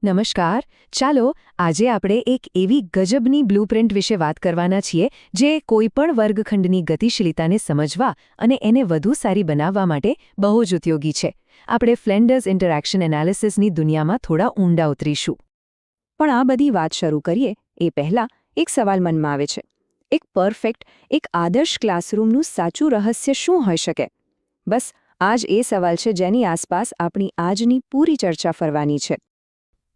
નમસ્કાર. ચાલો આજે આપણે એક એવી ગજબની બ્લુપ્રિન્ટ વિશે વાત કરવાના છીએ જે કોઈપણ વર્ગખંડની ગતિશીલતાને સમજવા અને એને વધુ સારી બનાવવા માટે બહુ જ ઉપયોગી છે. આપણે ફ્લેન્ડર્સ ઇન્ટરેક્શન એનાલિસિસની દુનિયામાં થોડા ઊંડા ઉતરીશું. પણ આ બધી વાત શરૂ કરીએ એ પહેલાં એક સવાલ મનમાં આવે છે. એક પરફેક્ટ, એક આદર્શ ક્લાસરૂમનું સાચું રહસ્ય શું હોઈ શકે? બસ આ જ એ સવાલ છે જેની આસપાસ આપણી આજની પૂરી ચર્ચા ફરવાની છે.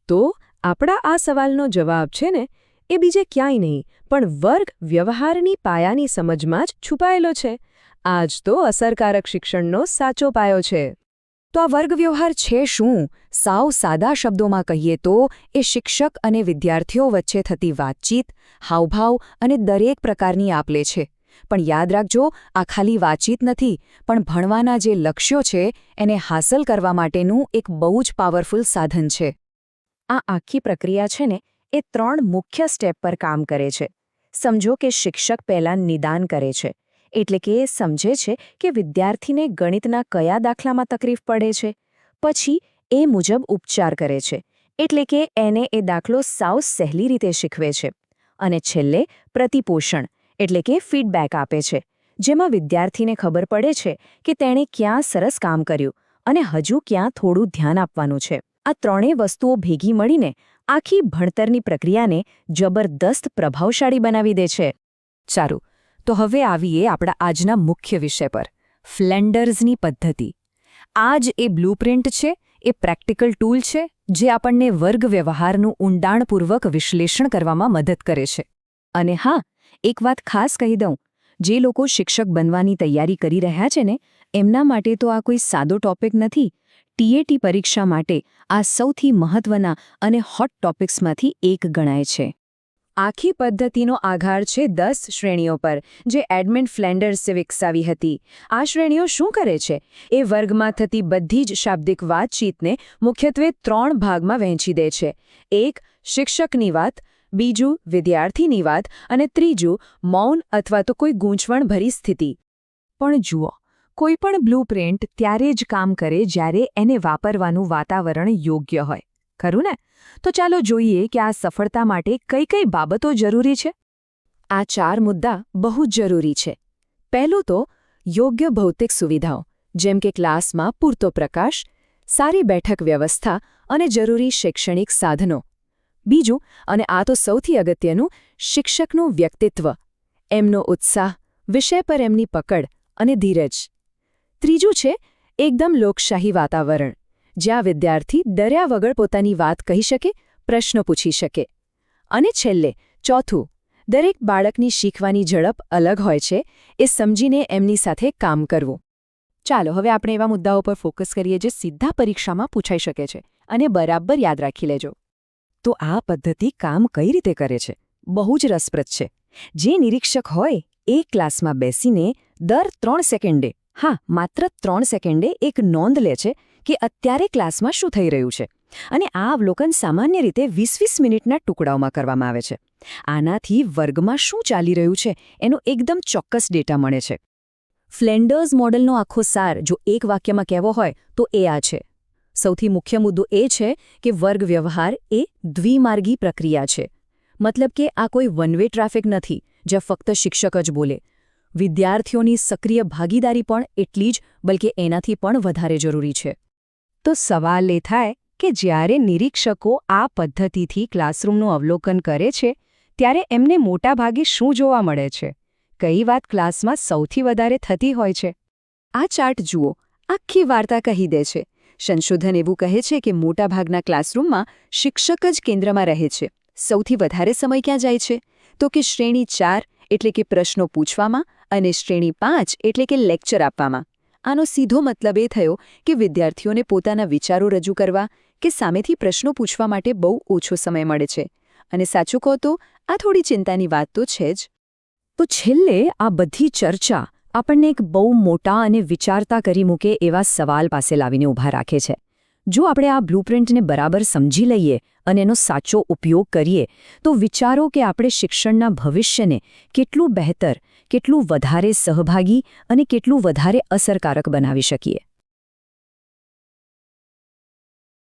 તો આપણા આ સવાલનો જવાબ છે ને એ બીજે ક્યાંય નહીં પણ વર્ગ વ્યવહારની પાયાની સમજમાં જ છુપાયેલો છે. આ જ તો અસરકારક શિક્ષણનો સાચો પાયો છે. તો આ વર્ગ વ્યવહાર છે શું? સાવ સાદા શબ્દોમાં કહીએ તો એ શિક્ષક અને વિદ્યાર્થીઓ વચ્ચે થતી વાતચીત, હાવભાવ અને દરેક પ્રકારની આપ-લે છે. પણ યાદ રાખજો, આ ખાલી વાતચીત નથી, પણ ભણવાના જે લક્ષ્યો છે એને હાંસલ કરવા માટેનું એક બહુ જ પાવરફુલ સાધન છે. આ આખી પ્રક્રિયા છે ને એ 3 મુખ્ય સ્ટેપ પર કામ કરે છે. સમજો કે શિક્ષક પહેલાં નિદાન કરે છે, એટલે કે એ સમજે છે કે વિદ્યાર્થીને ગણિતના કયા દાખલામાં તકલીફ પડે છે. પછી એ મુજબ ઉપચાર કરે છે, એટલે કે એને એ દાખલો સાવ સહેલી રીતે શીખવે છે. અને છેલ્લે પ્રતિપોષણ, એટલે કે ફીડબેક આપે છે, જેમાં વિદ્યાર્થીને ખબર પડે છે કે તેણે ક્યાં સરસ કામ કર્યું અને હજુ ક્યાં થોડું ધ્યાન આપવાનું છે. આ ત્રણેય વસ્તુઓ ભેગી મળીને આખી ભણતરની પ્રક્રિયાને જબરદસ્ત પ્રભાવશાળી બનાવી દે છે. ચાલો, તો હવે આવીએ આપણા આજના મુખ્ય વિષય પર, ફ્લેન્ડર્સની પદ્ધતિ. આ જ એ બ્લુપ્રિન્ટ છે, એ પ્રેક્ટિકલ ટૂલ છે જે આપણને વર્ગ વ્યવહારનું ઊંડાણપૂર્વક વિશ્લેષણ કરવામાં મદદ કરે છે. અને હા, એક વાત ખાસ કહી દઉં, જે લોકો શિક્ષક બનવાની તૈયારી કરી રહ્યા છે ને, એમના માટે તો આ કોઈ સાદો ટોપિક નથી. ટીએટી પરીક્ષા માટે આ સૌથી મહત્વના અને હોટ ટોપિક્સમાંથી એક ગણાય છે. આખી પદ્ધતિનો આધાર છે 10 શ્રેણીઓ પર, જે એડમંડ ફ્લેન્ડર્સે વિકસાવી હતી. આ શ્રેણીઓ શું કરે છે? એ વર્ગમાં થતી બધી જ શાબ્દિક વાતચીતને મુખ્યત્વે 3 ભાગમાં વહેંચી દે છે. એક, શિક્ષકની વાત; બીજું, વિદ્યાર્થીની વાત; અને ત્રીજું, મૌન અથવા તો કોઈ ગૂંચવણભરી સ્થિતિ. પણ જુઓ, કોઈપણ બ્લુપ્રિન્ટ ત્યારે જ કામ કરે જ્યારે એને વાપરવાનું વાતાવરણ યોગ્ય હોય, ખરું ને? તો ચાલો જોઈએ કે આ સફળતા માટે કઈ કઈ બાબતો જરૂરી છે. આ 4 મુદ્દા બહુ જ જરૂરી છે. પહેલું તો યોગ્ય ભૌતિક સુવિધાઓ, જેમ કે ક્લાસમાં પૂરતો પ્રકાશ, સારી બેઠક વ્યવસ્થા અને જરૂરી શૈક્ષણિક સાધનો. બીજું, અને આ તો સૌથી અગત્યનું, શિક્ષકનું વ્યક્તિત્વ, એમનો ઉત્સાહ, વિષય પર એમની પકડ અને ધીરજ. ત્રીજું છે એકદમ લોકશાહી વાતાવરણ, જ્યાં વિદ્યાર્થી ડર્યા વગર પોતાની વાત કહી શકે, પ્રશ્નો પૂછી શકે. અને છેલ્લે ચોથું, દરેક બાળકની શીખવાની ઝડપ અલગ હોય છે, એ સમજીને એમની સાથે કામ કરવું. ચાલો હવે આપણે એવા મુદ્દાઓ પર ફોકસ કરીએ જે સીધા પરીક્ષામાં પૂછાઈ શકે છે અને બરાબર યાદ રાખી લેજો. તો આ પદ્ધતિ કામ કઈ રીતે કરે છે? બહુ જ રસપ્રદ છે. જે નિરીક્ષક હોય એ ક્લાસમાં બેસીને દર 3 સેકન્ડે, હા, માત્ર 3 સેકન્ડે એક નોંધ લે છે કે અત્યારે ક્લાસમાં શું થઈ રહ્યું છે. અને આ અવલોકન સામાન્ય રીતે 20-20 મિનિટના ટુકડાઓમાં કરવામાં આવે છે. આનાથી વર્ગમાં શું ચાલી રહ્યું છે એનો એકદમ ચોક્કસ ડેટા મળે છે. ફ્લેન્ડર્સ મોડલનો આખો સાર જો એક વાક્યમાં કહેવો હોય તો એ આ છે. સૌથી મુખ્ય મુદ્દો એ છે કે વર્ગ વ્યવહાર એ દ્વિમાર્ગી પ્રક્રિયા છે. મતલબ કે આ કોઈ વન વે ટ્રાફિક નથી જ્યાં ફક્ત શિક્ષક જ બોલે. વિદ્યાર્થીઓની સક્રિય ભાગીદારી પણ એટલી જ, બલકે એનાથી પણ વધારે જરૂરી છે. તો સવાલ એ થાય કે જ્યારે નિરીક્ષકો આ પદ્ધતિથી ક્લાસરૂમનું અવલોકન કરે છે ત્યારે એમને મોટાભાગે શું જોવા મળે છે? કઈ વાત ક્લાસમાં સૌથી વધારે થતી હોય છે? આ ચાર્ટ જુઓ, આખી વાર્તા કહી દે છે. સંશોધન એવું કહે છે કે મોટાભાગના ક્લાસરૂમમાં શિક્ષક જ કેન્દ્રમાં રહે છે. સૌથી વધારે સમય ક્યાં જાય છે? તો કે શ્રેણી 4 એટલે કે પ્રશ્નો પૂછવામાં અને શ્રેણી 5 એટલે કે લેક્ચર આપવામાં. આનો સીધો મતલબ એ થયો કે વિદ્યાર્થીઓને પોતાના વિચારો રજૂ કરવા કે સામેથી પ્રશ્નો પૂછવા માટે બહુ ઓછો સમય મળે છે. અને સાચું કહો તો આ થોડી ચિંતાની વાત તો છે જ. તો છેલ્લે આ બધી ચર્ચા આપણને એક બહુ મોટા અને વિચારતા કરી મૂકે એવા સવાલ પાસે લાવીને ઊભા રાખે છે. જો આપણે આ બ્લુપ્રિન્ટને બરાબર સમજી લઈએ અને એનો સાચો ઉપયોગ કરીએ તો વિચારો કે આપણે શિક્ષણના ભવિષ્યને કેટલું બહેતર, કેટલું વધારે સહભાગી અને કેટલું વધારે અસરકારક બનાવી શકીએ.